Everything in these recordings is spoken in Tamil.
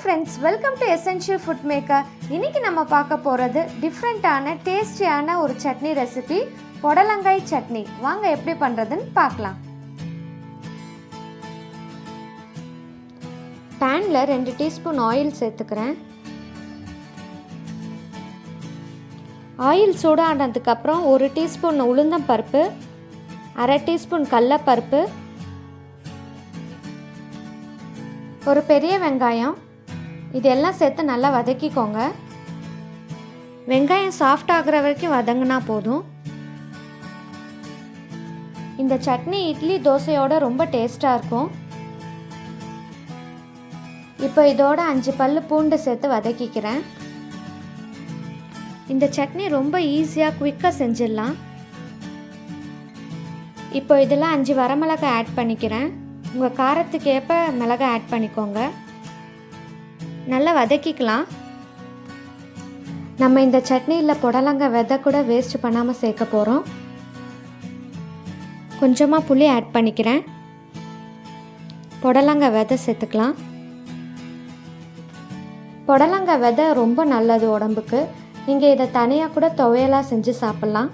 friends, welcome to Essentialfoodmaker. இன்னைக்கு நம்ம பார்க்க போறது டிஃபரண்டான டேஸ்டியான ஒரு சட்னி ரெசிபி பொடலங்காய் சட்னி. வாங்க எப்படி பண்றதுன்னு பார்க்கலாம். பேன்ல 2 டீஸ்பூன் ஆயில் சேர்த்துக்கிறேன். ஆயில் சூடானதுக்கு அப்புறம் 1 டீஸ்பூன் உளுந்தம் பருப்பு, 1/2 டீஸ்பூன் கடலைப்பருப்பு, ஒரு பெரிய வெங்காயம், இதெல்லாம் சேர்த்து நல்லா வதக்கிக்கோங்க. வெங்காயம் சாஃப்ட் ஆகிற வரைக்கும் வதங்கினா போதும். இந்த சட்னி இட்லி தோசையோட ரொம்ப டேஸ்ட்டாக இருக்கும். இப்போ இதோட 5 பல்லு பூண்டு சேர்த்து வதக்கிக்கிறேன். இந்த சட்னி ரொம்ப ஈஸியாக குயிக்காக செஞ்சிடலாம். இப்போ இதில் 5 வரமிளகாய் ஆட் பண்ணிக்கிறேன். உங்கள் காரத்துக்கு ஏற்ப மிளகாய் ஆட் பண்ணிக்கோங்க. நல்லா வதக்கிக்கலாம். நம்ம இந்த சட்னியில் புடலங்காய் விதை கூட வேஸ்ட் பண்ணாமல் சேர்க்க போகிறோம். கொஞ்சமாக புளி ஆட் பண்ணிக்கிறேன். புடலங்காய் விதை சேர்த்துக்கலாம். புடலங்காய் விதை ரொம்ப நல்லது உடம்புக்கு. நீங்கள் இதை தனியாக கூட துவையலாக செஞ்சு சாப்பிட்லாம்.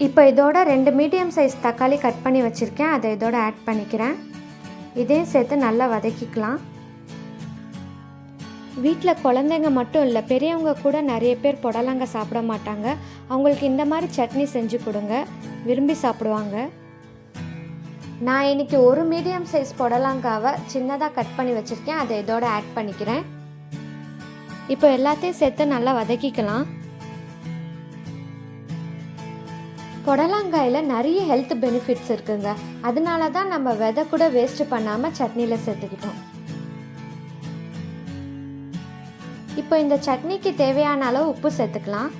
இப்போ இதோட 2 மீடியம் சைஸ் தக்காளி கட் பண்ணி வச்சுருக்கேன். அதை இதோட ஆட் பண்ணிக்கிறேன். இதையும் சேர்த்து நல்லா வதக்கிக்கலாம். வீட்டில் குழந்தைங்க மட்டும் இல்லை, பெரியவங்க கூட நிறைய பேர் புடலங்காய் சாப்பிட மாட்டாங்க. அவங்களுக்கு இந்த மாதிரி சட்னி செஞ்சு கொடுங்க, விரும்பி சாப்பிடுவாங்க. நான் இன்றைக்கி 1 மீடியம் சைஸ் புடலங்காவை சின்னதாக கட் பண்ணி வச்சுருக்கேன். அதை இதோட ஆட் பண்ணிக்கிறேன். இப்போ எல்லாத்தையும் சேர்த்து நல்லா வதக்கிக்கலாம். புடலங்காயில் நிறைய ஹெல்த் பெனிஃபிட்ஸ் இருக்குங்க. அதனால தான் நம்ம விதை கூட வேஸ்ட் பண்ணாமல் சட்னியில் சேர்த்துக்கிட்டோம். இப்போ இந்த சட்னிக்கு தேவையான அளவு உப்பு சேர்த்துக்கலாம்.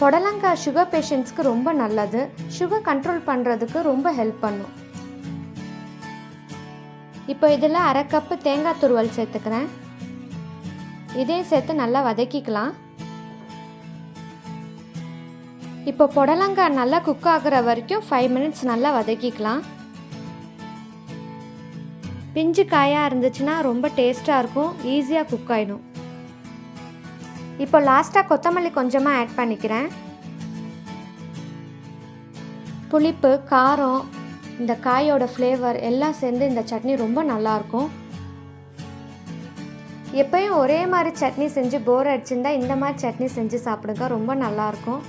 புடலங்காய் சுகர் பேஷண்ட்ஸ்க்கு ரொம்ப நல்லது. சுகர் கண்ட்ரோல் பண்ணுறதுக்கு ரொம்ப ஹெல்ப் பண்ணும். இப்போ இதில் 1/2 கப்பு தேங்காய் துருவல் சேர்த்துக்கிறேன். இதையும் சேர்த்து நல்லா வதக்கிக்கலாம். இப்போ புடலங்காய் நல்லா குக் ஆகிற வரைக்கும் 5 மினிட்ஸ் நல்லா வதக்கிக்கலாம். பிஞ்சு காயாக இருந்துச்சுன்னா ரொம்ப டேஸ்ட்டாக இருக்கும், ஈஸியாக குக் ஆகிடும். இப்போ லாஸ்ட்டாக கொத்தமல்லி கொஞ்சமாக ஆட் பண்ணிக்கிறேன். புளிப்பு, காரம், இந்த காயோட ஃப்ளேவர் எல்லாம் சேர்ந்து இந்த சட்னி ரொம்ப நல்லாயிருக்கும். எப்பயும் ஒரே மாதிரி சட்னி செஞ்சு போர் அடிச்சிருந்தா இந்த மாதிரி சட்னி செஞ்சு சாப்பிடுங்க, ரொம்ப நல்லாயிருக்கும்.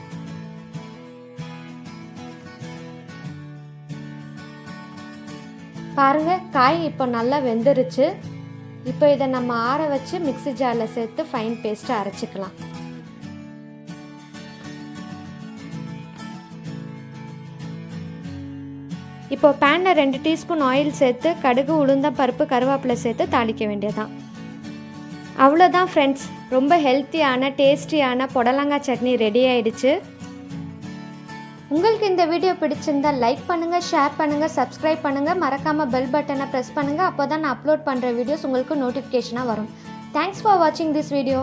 பாருங்கள், காய் இப்போ நல்லா வெந்துருச்சு. இப்போ இதை நம்ம ஆற வச்சு மிக்ஸி ஜாரில் சேர்த்து ஃபைன் பேஸ்ட்டை அரைச்சிக்கலாம். இப்போ பேனில் 2 டீஸ்பூன் ஆயில் சேர்த்து கடுகு, உளுந்தம் பருப்பு, கருவேப்பிலை சேர்த்து தாளிக்க வேண்டியதான். அவ்வளோதான் ஃப்ரெண்ட்ஸ், ரொம்ப ஹெல்த்தியான டேஸ்டியான புடலங்காய் சட்னி ரெடி ஆயிடுச்சு. உங்களுக்கு இந்த வீடியோ பிடிச்சிருந்தால் லைக் பண்ணுங்கள், ஷேர் பண்ணுங்கள், சப்ஸ்கிரைப் பண்ணுங்கள். மறக்காமல் பெல் பட்டனை ப்ரெஸ் பண்ணுங்கள். அப்போ தான் நான் அப்லோட் பண்ணுற வீடியோஸ் உங்களுக்கு நோட்டிஃபிகேஷனாக வரும். தேங்க்ஸ் ஃபார் வாட்சிங் திஸ் வீடியோ.